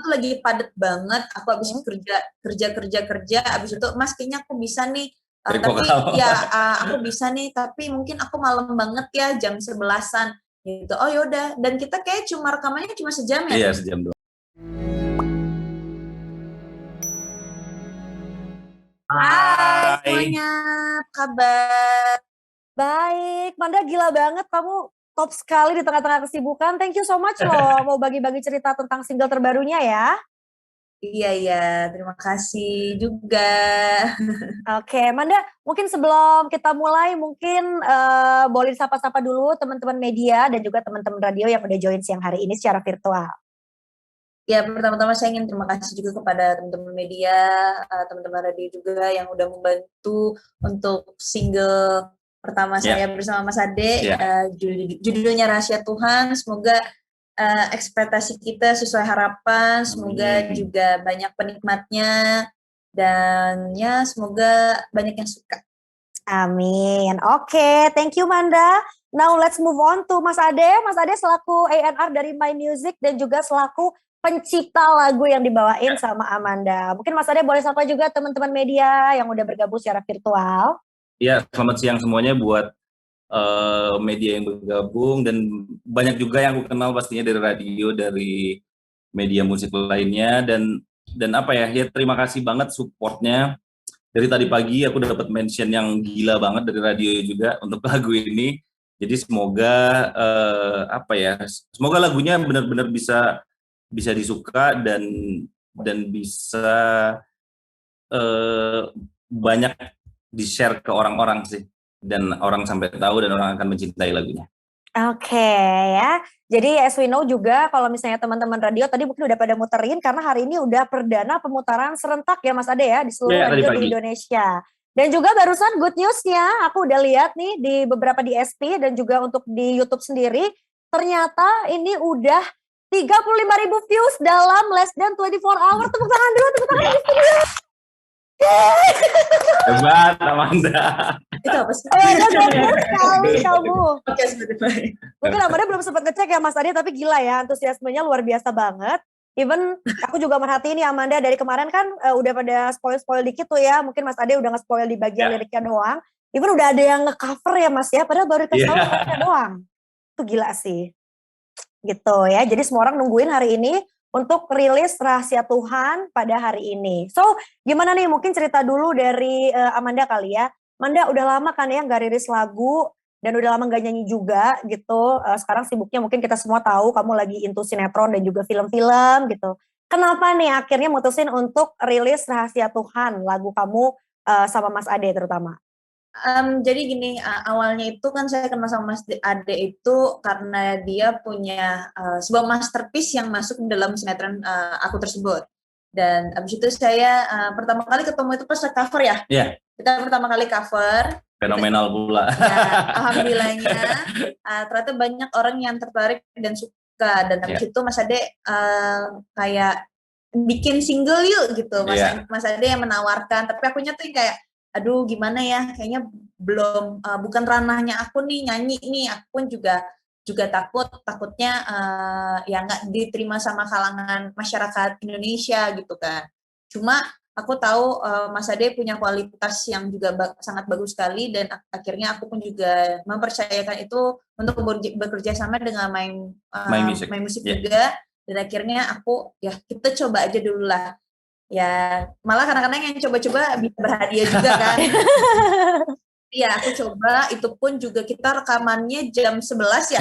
tuh lagi padet banget. Aku habis kerja. Abis itu, Mas kayaknya aku bisa nih. Tapi ya aku bisa nih. Tapi mungkin aku malam banget ya jam 11-an gitu. Oh yaudah. Dan kita kayak cuma rekamannya cuma sejam ya. Iya, sejam doang. Hai semuanya, apa kabar? Baik, Manda gila banget kamu top sekali di tengah-tengah kesibukan. Thank you so much loh mau bagi-bagi cerita tentang single terbarunya ya. Iya, terima kasih juga. Oke, Manda, mungkin sebelum kita mulai mungkin boleh sapa-sapa dulu teman-teman media dan juga teman-teman radio yang udah join siang hari ini secara virtual. Ya, pertama-tama saya ingin terima kasih juga kepada teman-teman media, teman-teman radio juga yang udah membantu untuk single pertama saya bersama Mas Ade. Judulnya Rahasia Tuhan. Semoga ekspektasi kita sesuai harapan, semoga juga banyak penikmatnya, dan ya semoga banyak yang suka. Amin. Oke, thank you Manda. Now let's move on to Mas Ade. Mas Ade selaku A&R dari My Music dan juga selaku pencipta lagu yang dibawain sama Amanda. Mungkin Mas Ade boleh sapa juga teman-teman media yang udah bergabung secara virtual. Iya, selamat siang semuanya buat media yang bergabung, dan banyak juga yang aku kenal pastinya dari radio, dari media musik lainnya, dan apa ya, terima kasih banget supportnya. Dari tadi pagi aku dapat mention yang gila banget dari radio juga untuk lagu ini. Jadi semoga semoga lagunya benar-benar bisa disuka dan bisa banyak di-share ke orang-orang sih, dan orang sampai tahu dan orang akan mencintai lagunya. Oke ya, jadi as we know juga kalau misalnya teman-teman radio tadi mungkin udah pada muterin karena hari ini udah perdana pemutaran serentak ya Mas Ade ya di seluruh radio di Indonesia. Dan juga barusan good newsnya aku udah lihat nih di beberapa DSP dan juga untuk di YouTube sendiri, ternyata ini udah 35.000 views dalam less than 24 hours. Tepuk tangan dulu, tepuk tangan di studio. Hebat Amanda. Itu apa sih? Sekali kamu. Oke, Spotify. Mungkin Amanda belum sempat ngecek ya Mas Ade, tapi gila ya antusiasmenya luar biasa banget. Even aku juga merhatiin nih Amanda dari kemarin kan udah pada spoil-spoil dikit tuh ya. Mungkin Mas Ade udah nge-spoil di bagian liriknya doang. Even udah ada yang nge-cover ya Mas ya, padahal baru dikasih tahu liriknya doang. Itu gila sih. Gitu ya, jadi semua orang nungguin hari ini untuk rilis Rahasia Tuhan pada hari ini. So, gimana nih, mungkin cerita dulu dari Amanda kali ya. Amanda udah lama kan ya gak rilis lagu, dan udah lama gak nyanyi juga gitu. Sekarang sibuknya mungkin kita semua tahu kamu lagi into sinetron dan juga film-film gitu. Kenapa nih akhirnya mutusin untuk rilis Rahasia Tuhan, lagu kamu sama Mas Ade terutama? Jadi gini, awalnya itu kan saya kenal sama Mas Ade itu karena dia punya sebuah masterpiece yang masuk dalam sinetron aku tersebut. Dan abis itu saya pertama kali ketemu itu pas cover ya. Iya. Kita pertama kali cover. Fenomenal pula. Ya, alhamdulillahnya ternyata banyak orang yang tertarik dan suka. Dan abis itu Mas Ade kayak bikin single yuk gitu. Mas Ade yang menawarkan, tapi akunya tuh kayak aduh gimana ya, kayaknya belum bukan ranahnya aku nih nyanyi nih. Aku pun juga takutnya ya nggak diterima sama kalangan masyarakat Indonesia gitu kan. Cuma aku tahu Mas Ade punya kualitas yang juga sangat bagus sekali, dan akhirnya aku pun juga mempercayakan itu untuk bekerja sama dengan My Music juga. Dan akhirnya aku ya kita coba aja dulu lah. Ya, malah kadang-kadang yang coba-coba bisa berhadiah juga kan. Iya, aku coba, itu pun juga kita rekamannya jam 11 ya.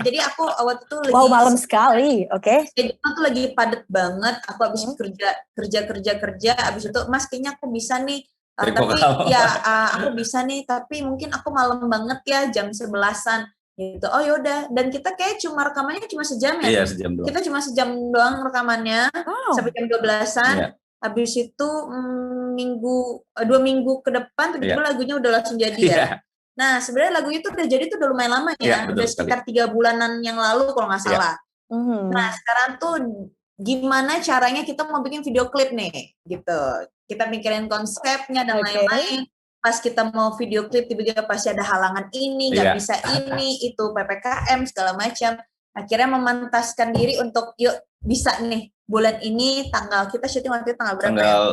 Jadi aku waktu itu lagi malam sekali, oke. Jadi aku lagi padet banget, aku habis kerja, habis itu Mas kayaknya aku bisa nih. Tapi ya aku bisa nih, tapi mungkin aku malam banget ya jam 11-an gitu. Oh yaudah, dan kita kayak cuma rekamannya cuma sejam ya. Iya, sejam doang. Kita cuma sejam doang rekamannya sampai jam 12-an. Habis itu 2 minggu ke depan tiba-tiba lagunya udah langsung jadi ya. Nah, sebenarnya lagu itu udah jadi tuh udah lumayan lama ya. Udah sekitar 3 bulanan yang lalu kalau nggak salah. Nah, sekarang tuh gimana caranya kita mau bikin video klip nih gitu. Kita mikirin konsepnya dan lain-lain. Pas kita mau video klip tiba-tiba pasti ada halangan ini, nggak bisa ini, itu PPKM segala macam. Akhirnya memantaskan diri untuk yuk bisa nih bulan ini kita syuting waktu itu tanggal berapa tanggal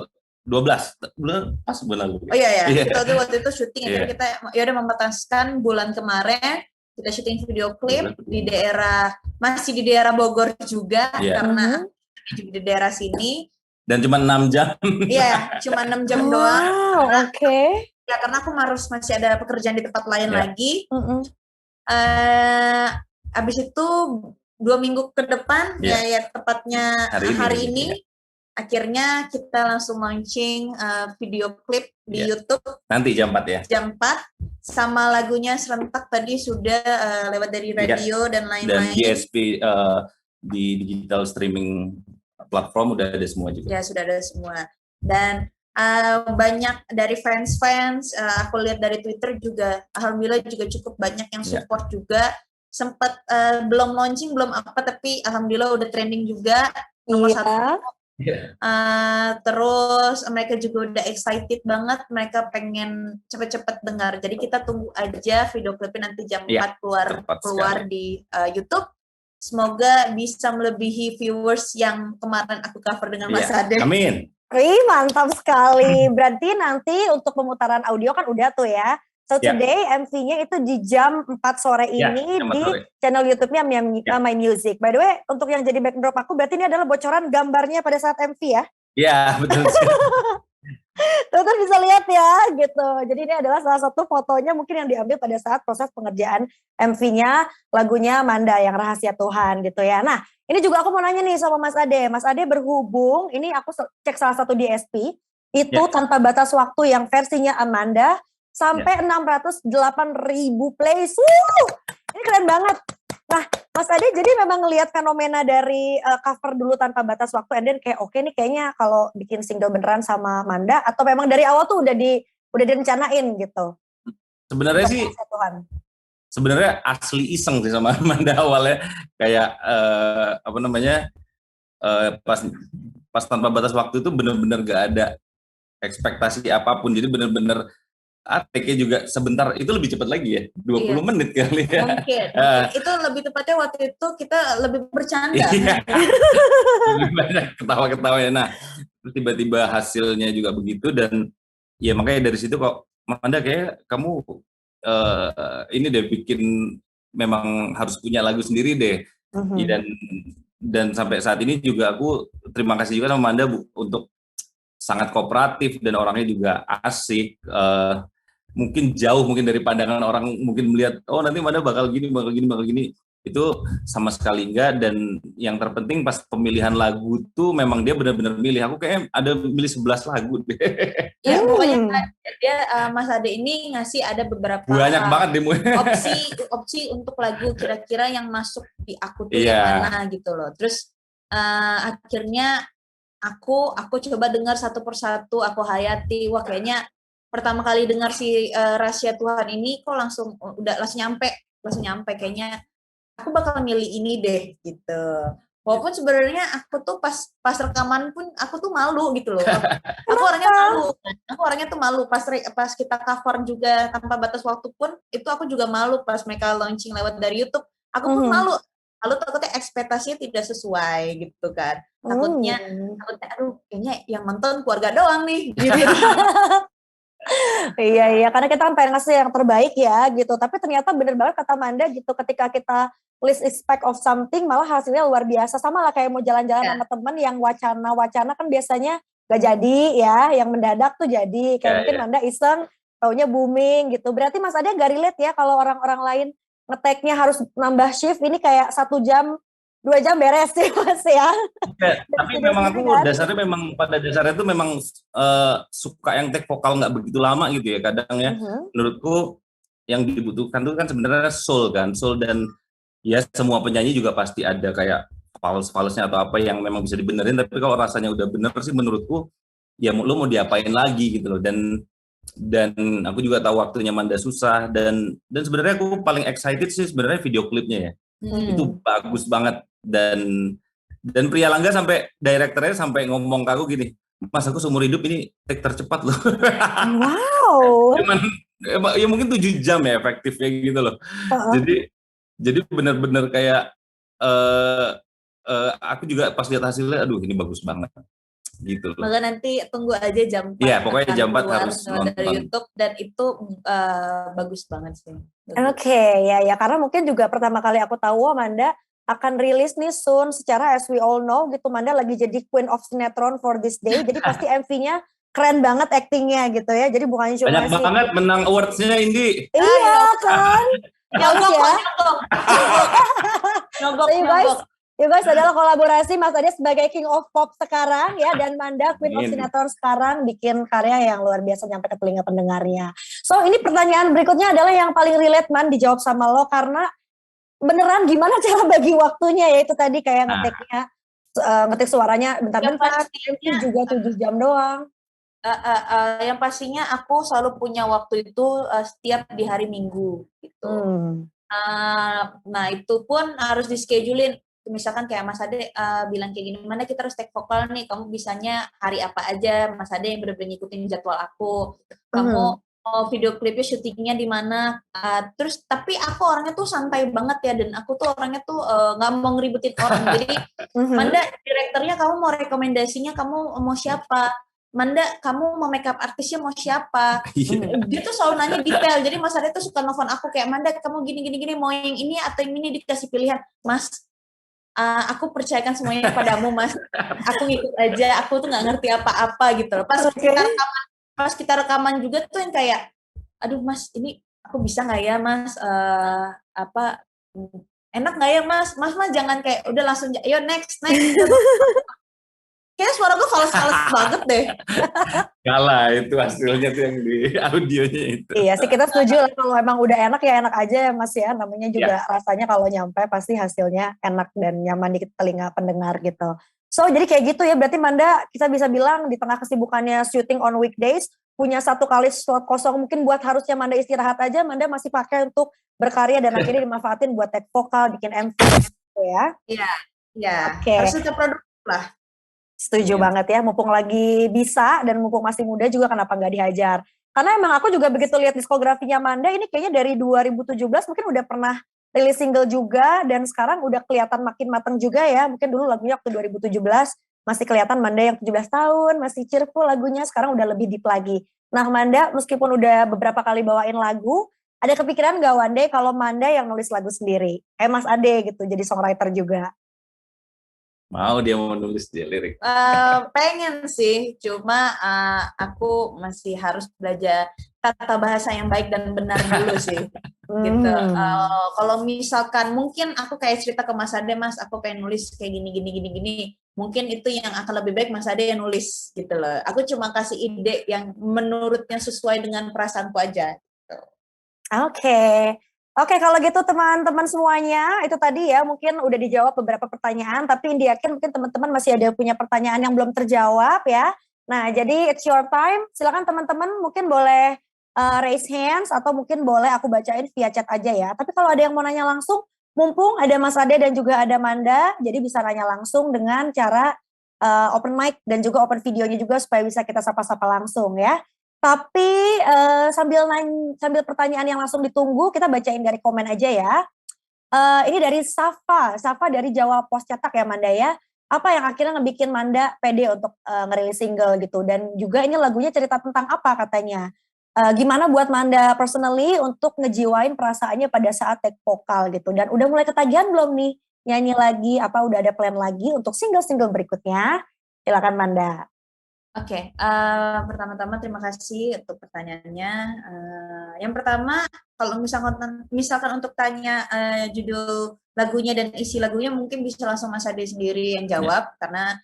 12 bulan pas bulan lalu. Oh iya ya, kita waktu itu syuting akhirnya kita ya udah memutuskan bulan kemarin kita syuting video klip di daerah masih di daerah Bogor juga karena di daerah sini dan cuma 6 jam. Iya, cuma 6 jam doang. Oke. Ya karena aku masih ada pekerjaan di tempat lain lagi. Abis itu 2 minggu ke depan ya tepatnya hari ini akhirnya kita langsung launching video klip di YouTube. Nanti jam 4 ya. Jam 4 sama lagunya serentak tadi sudah lewat dari radio dan lain-lain. Dan DSP di digital streaming platform udah ada semua juga. Ya sudah ada semua. Dan banyak dari fans aku lihat dari Twitter juga alhamdulillah juga cukup banyak yang support juga. Sempat belum launching belum apa tapi alhamdulillah udah trending juga nomor 1. Terus mereka juga udah excited banget, mereka pengen cepet-cepet dengar. Jadi kita tunggu aja video klipnya nanti jam 4 keluar di YouTube. Semoga bisa melebihi viewers yang kemarin aku cover dengan Mas Ade. Amin. Wih, mantap sekali. Berarti nanti untuk pemutaran audio kan udah tuh ya. So today MV-nya itu di jam 4 sore ini di channel YouTube-nya My Music. By the way, untuk yang jadi backdrop aku berarti ini adalah bocoran gambarnya pada saat MV ya? Iya, betul. Teman-teman bisa lihat ya gitu. Jadi ini adalah salah satu fotonya mungkin yang diambil pada saat proses pengerjaan MV-nya lagunya Manda yang Rahasia Tuhan gitu ya. Nah, ini juga aku mau nanya nih sama Mas Ade. Mas Ade berhubung, ini aku cek salah satu DSP, itu tanpa batas waktu yang versinya Amanda, sampai 608.000 plays. Ini keren banget. Nah, Mas Ade jadi memang ngelihat fenomena dari cover dulu tanpa batas waktu, and then kayak oke nih kayaknya kalau bikin single beneran sama Manda, atau memang dari awal tuh udah direncanain gitu? Sebenarnya sih, sebenarnya asli iseng sih sama Manda awalnya, kayak pas tanpa batas waktu itu bener-bener gak ada ekspektasi apapun, jadi bener-bener take-nya juga sebentar, itu lebih cepat lagi ya, 20 menit kali ya. Mungkin. Itu lebih tepatnya waktu itu kita lebih bercanda. Lebih banyak ketawa-ketawa ya. Nah, tiba-tiba hasilnya juga begitu, dan ya makanya dari situ kok, Manda kayak kamu ini deh bikin, memang harus punya lagu sendiri deh. Dan sampai saat ini juga aku terima kasih juga sama Manda untuk sangat kooperatif dan orangnya juga asik. Mungkin jauh dari pandangan orang, mungkin melihat oh nanti Manda bakal gini, itu sama sekali enggak. Dan yang terpenting pas pemilihan lagu tuh memang dia benar-benar milih. Aku kayak ada milih 11 lagu deh. Ya pokoknya dia Mas Ade ini ngasih ada beberapa banyak banget deh opsi untuk lagu kira-kira yang masuk di aku tuh yang mana gitu loh. Terus akhirnya aku coba dengar satu persatu, aku hayati. Wah kayaknya pertama kali dengar si Rahasia Tuhan ini kok langsung nyampe kayaknya aku bakal milih ini deh gitu. Walaupun sebenarnya aku tuh pas rekaman pun aku tuh malu gitu loh. Aku orangnya tuh malu pas kita cover juga tanpa batas waktu pun itu aku juga malu pas mereka launching lewat dari YouTube. Aku pun malu takutnya ekspektasinya tidak sesuai gitu kan. Takutnya aduh kayaknya yang nonton keluarga doang nih gitu. Iya, karena kita kan pengen ngasih yang terbaik ya gitu. Tapi ternyata bener banget kata Manda gitu, ketika kita least expect of something malah hasilnya luar biasa. Sama lah kayak mau jalan-jalan sama temen yang wacana kan biasanya gak jadi ya, yang mendadak tuh jadi. Kayak mungkin Manda iseng, taunya booming gitu. Berarti Mas Ade gak relate ya kalau orang-orang lain nge-tag-nya harus nambah shift, ini kayak 1 jam 2 jam beres sih Mas ya. Tapi memang aku dasarnya memang pada dasarnya itu memang suka yang take vokal nggak begitu lama gitu ya kadang ya. Menurutku yang dibutuhkan itu kan sebenarnya soul dan ya semua penyanyi juga pasti ada kayak fals-falsnya atau apa yang memang bisa dibenerin, tapi kalau rasanya udah bener sih menurutku ya lu mau diapain lagi gitu loh. Dan aku juga tahu waktunya Manda susah, dan sebenarnya aku paling excited sih sebenarnya video klipnya ya. Itu bagus banget, dan Pria Langga sampai direkturnya sampai ngomong ke aku gini, Mas aku seumur hidup ini take tercepat loh. Wow. Ya mungkin 7 jam ya efektifnya gitu loh. Jadi benar-benar kayak aku juga pas lihat hasilnya, aduh ini bagus banget gitu loh. Maka nanti tunggu aja jam 4 Iya, pokoknya akan jam 4 keluar harus dari nonton. YouTube, dan itu bagus banget sih. Oke, ya karena mungkin juga pertama kali aku tahu Amanda akan rilis nih soon, secara as we all know gitu, Amanda lagi jadi Queen of Sinetron for this day, jadi pasti MV-nya keren banget actingnya gitu ya, jadi bukan cuma Banyak banget menang awards-nya, Indi. Iya kan, harus Nyogok, ya. nyogok, You guys adalah kolaborasi Mas Ade sebagai King of Pop sekarang ya, dan Manda Queen of Sinetron sekarang bikin karya yang luar biasa nyampe ke telinga pendengarnya. So ini pertanyaan berikutnya adalah yang paling relate Man dijawab sama lo, karena beneran gimana cara bagi waktunya ya, itu tadi kayak ngetik suaranya bentar-bentar, juga 7 jam doang. Yang pastinya aku selalu punya waktu itu setiap di hari Minggu gitu. Nah itu pun harus di-schedulein. Misalkan kayak Mas Ade bilang kayak gini, mana kita harus take vokal nih, kamu bisanya hari apa aja, Mas Ade yang bener-bener ngikutin jadwal aku. Kamu video klipnya syutingnya di mana, terus tapi aku orangnya tuh santai banget ya, dan aku tuh orangnya tuh nggak mau ngeribetin orang. Jadi Manda direkturnya kamu mau rekomendasinya kamu mau siapa, Manda kamu mau makeup artisnya mau siapa, dia tuh selalu nanya detail. Jadi Mas Ade tuh suka nelfon aku kayak, Manda kamu gini mau yang ini atau yang ini, dikasih pilihan. Mas, aku percayakan semuanya padamu Mas, aku ngikut aja, aku tuh nggak ngerti apa-apa gitu loh. Pas kita rekaman juga tuh yang kayak, aduh Mas ini aku bisa nggak ya Mas, enak nggak ya Mas jangan kayak udah langsung ayo next kayaknya suara gue fals banget deh. Kalah itu hasilnya tuh yang di audionya itu. Iya sih, kita setuju lah, kalau emang udah enak ya enak aja ya Mas ya, namanya juga rasanya kalau nyampe pasti hasilnya enak dan nyaman di telinga pendengar gitu. So jadi kayak gitu ya, berarti Manda kita bisa bilang di tengah kesibukannya shooting on weekdays, punya satu kali slot kosong mungkin buat harusnya Manda istirahat aja, Manda masih pakai untuk berkarya dan akhirnya dimanfaatin buat take vokal, bikin MV gitu ya. Iya. Oke. Harus tetap produktif lah. Setuju banget ya, mumpung lagi bisa dan mumpung masih muda juga, kenapa nggak dihajar. Karena emang aku juga begitu lihat diskografinya Manda, ini kayaknya dari 2017 mungkin udah pernah rilis single juga, dan sekarang udah kelihatan makin mateng juga ya. Mungkin dulu lagunya waktu 2017 masih kelihatan Manda yang 17 tahun, masih cheerful lagunya, sekarang udah lebih deep lagi. Nah Manda, meskipun udah beberapa kali bawain lagu, ada kepikiran gak one day kalau Manda yang nulis lagu sendiri? Kayak Mas Ade gitu, jadi songwriter juga. Mau dia mau nulis dia lirik. Pengen sih, cuma aku masih harus belajar tata bahasa yang baik dan benar dulu sih. Gitu. Kalau misalkan mungkin aku kayak cerita ke Mas Ade, Mas aku pengen nulis kayak gini. Mungkin itu yang akan lebih baik Mas Ade yang nulis gitu loh. Aku cuma kasih ide yang menurutnya sesuai dengan perasaanku aja. Gitu. Oke, kalau gitu teman-teman semuanya, itu tadi ya mungkin udah dijawab beberapa pertanyaan, tapi Indi yakin mungkin teman-teman masih ada punya pertanyaan yang belum terjawab ya. Nah, jadi it's your time, silakan teman-teman mungkin boleh raise hands atau mungkin boleh aku bacain via chat aja ya. Tapi kalau ada yang mau nanya langsung, mumpung ada Mas Ade dan juga ada Manda, jadi bisa nanya langsung dengan cara open mic dan juga open videonya juga supaya bisa kita sapa-sapa langsung ya. Tapi sambil pertanyaan yang langsung ditunggu, kita bacain dari komen aja ya. Ini dari Safa dari Jawa Pos Cetak ya Manda ya. Apa yang akhirnya ngebikin Manda pede untuk ngerilis single gitu, dan juga ini lagunya cerita tentang apa katanya. Gimana buat Manda personally untuk ngejiwain perasaannya pada saat take vokal gitu, dan udah mulai ketagihan belum nih nyanyi lagi, apa udah ada plan lagi untuk single-single berikutnya? Silakan Manda. Oke, pertama-tama terima kasih untuk pertanyaannya. Yang pertama, kalau misalkan untuk tanya judul lagunya dan isi lagunya, mungkin bisa langsung Mas Ade sendiri yang jawab, karena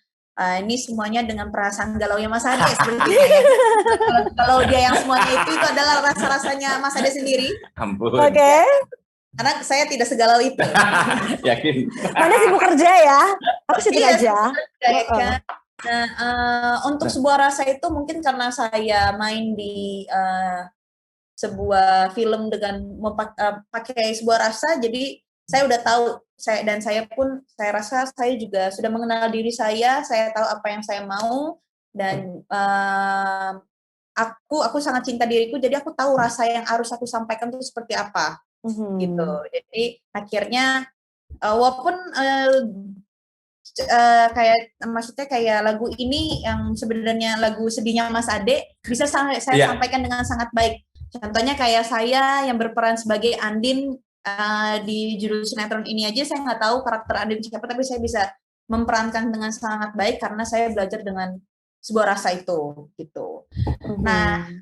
ini semuanya dengan perasaan galaunya Mas Ade sepertinya ya. Kalau dia yang semuanya itu adalah rasa-rasanya Mas Ade sendiri. Ampun. Oke. Karena saya tidak segalau itu. Yakin. Manda sibuk kerja ya? Aku syuting aja. Nah, untuk sebuah rasa itu mungkin karena saya main di sebuah film dengan pakai sebuah rasa, jadi saya udah tahu, saya pun saya rasa saya juga sudah mengenal diri saya tahu apa yang saya mau, dan aku sangat cinta diriku, jadi aku tahu rasa yang harus aku sampaikan itu seperti apa gitu. Jadi akhirnya walaupun kayak maksudnya kayak lagu ini yang sebenarnya lagu sedihnya Mas Ade bisa saya sampaikan dengan sangat baik. Contohnya kayak saya yang berperan sebagai Andin di judul sinetron ini aja saya nggak tahu karakter Andin siapa, tapi saya bisa memerankan dengan sangat baik karena saya belajar dengan sebuah rasa itu gitu. Nah,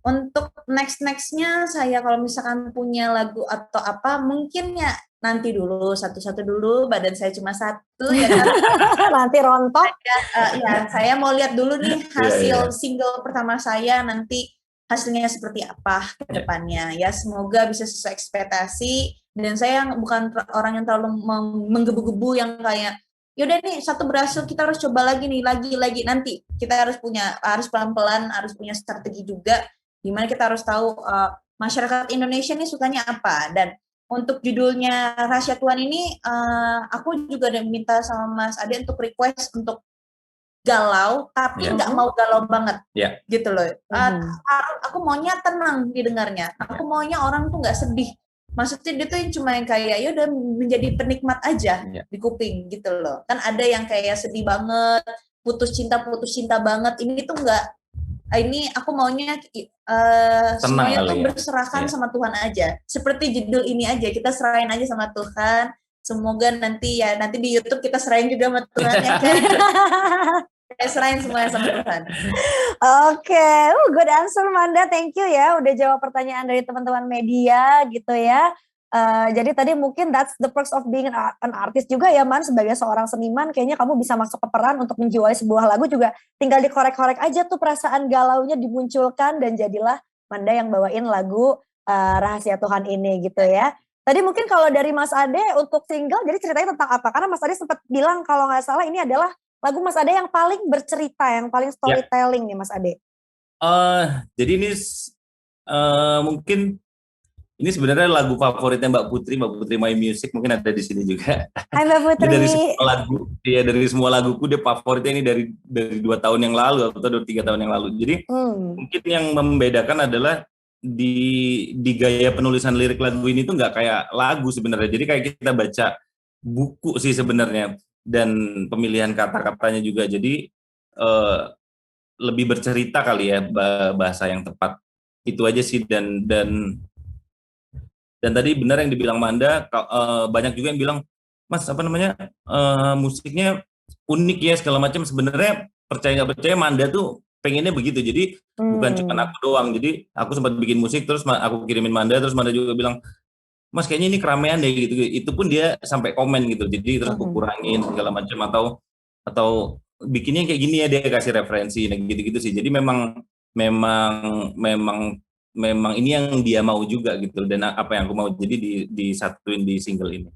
untuk nextnya saya kalau misalkan punya lagu atau apa mungkin ya nanti dulu satu-satu dulu, badan saya cuma satu ya kan. Nanti rontok. Saya mau lihat dulu nih hasil single pertama saya nanti hasilnya seperti apa ke depannya ya, semoga bisa sesuai ekspektasi. Dan saya bukan orang yang terlalu menggebu-gebu yang kayak yaudah nih satu berhasil kita harus coba lagi nih lagi nanti kita harus pelan-pelan harus punya strategi juga, dimana kita harus tahu masyarakat Indonesia nih sukanya apa. Dan untuk judulnya Rahasia Tuhan ini aku juga udah minta sama Mas Ade untuk request untuk galau tapi nggak mau galau banget gitu loh. Aku maunya tenang didengarnya, aku maunya orang tuh nggak sedih, maksudnya dia tuh cuma yang kayak ya udah menjadi penikmat aja di kuping gitu loh. Kan ada yang kayak sedih banget, putus cinta banget, ini tuh nggak. Ini aku maunya semuanya tuh berserahkan sama Tuhan aja, seperti judul ini aja, kita serahin aja sama Tuhan. Semoga nanti di YouTube kita serahin juga sama Tuhan ya kan. Saya serahin semuanya sama Tuhan. Oke, good answer Manda, thank you ya udah jawab pertanyaan dari teman-teman media gitu ya. Jadi tadi mungkin that's the perks of being an artist juga ya Man, sebagai seorang seniman kayaknya kamu bisa masuk ke peran untuk menjiwai sebuah lagu juga tinggal dikorek-korek aja tuh perasaan galaunya dimunculkan dan jadilah Manda yang bawain lagu Rahasia Tuhan ini gitu ya. Tadi mungkin kalau dari Mas Ade untuk single jadi ceritanya tentang apa? Karena Mas Ade sempat bilang kalau nggak salah ini adalah lagu Mas Ade yang paling bercerita, yang paling storytelling nih Mas Ade. Jadi ini mungkin ini sebenarnya lagu favoritnya Mbak Putri My Music, mungkin ada di sini juga. Hai Mbak Putri. Dari semua laguku dia favoritnya ini dari 2 tahun yang lalu atau 3 tahun yang lalu. Jadi mungkin yang membedakan adalah di gaya penulisan lirik lagu ini tuh nggak kayak lagu sebenarnya. Jadi kayak kita baca buku sih sebenarnya, dan pemilihan kata-katanya juga. Jadi lebih bercerita kali ya bahasa yang tepat. Itu aja sih. Dan tadi benar yang dibilang Manda, banyak juga yang bilang, Mas musiknya unik ya segala macam. Sebenarnya percaya nggak percaya Manda tuh pengennya begitu. Jadi bukan cuma aku doang. Jadi aku sempat bikin musik terus aku kirimin Manda, terus Manda juga bilang, Mas kayaknya ini keramaian deh gitu. Itu pun dia sampai komen gitu. Jadi terus aku kurangin segala macam atau bikinnya kayak gini ya, dia kasih referensi gitu-gitu sih. Jadi memang ini yang dia mau juga gitu, dan apa yang aku mau jadi disatuin di single ini.